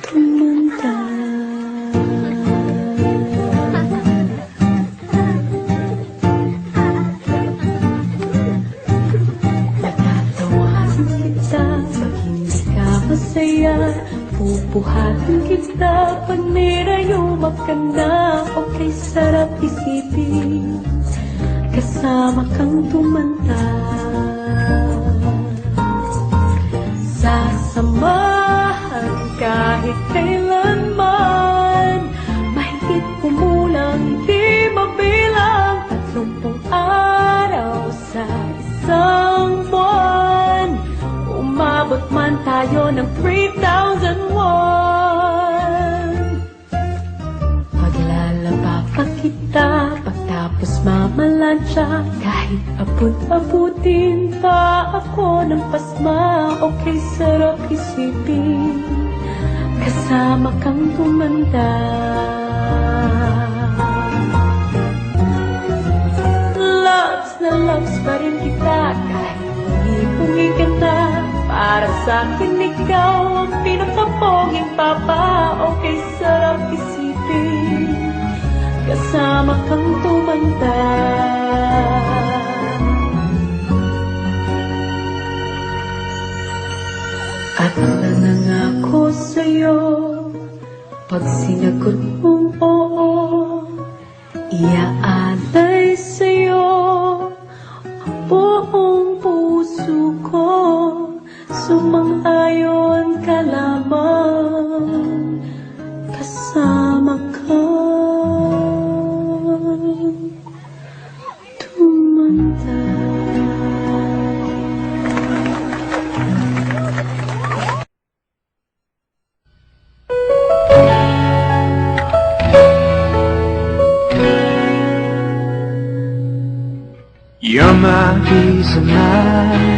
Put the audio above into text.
tumanda. Matatawasin kita pag hindi ka masaya, pupuhatin kita pag nirayumak ka na. Okay, sarap isipin kasama kang tumanda. Sasamahan kahit kailanman, mahigit kumulang di mabilang, 30 araw sa isang buwan. Umabot man tayo ng 3,001. Paglalaba pa kita pagtapos mamalansya, kahit abot-abutin pa ako ng pasma. Okay, sarap isipin kasama kang tumanda. Loves na loves pa rin kita kahit hindi ka. Para sa'kin ikaw ang pinakapoging papa. Okay, sarap isipin kasama kang tumanda. At nangangako sa'yo, pag sinagot mong oo, iaalay sa'yo ang buong puso ko. Sumang-ayon ka lamang kasama ka tumanda. You're my peace of mind.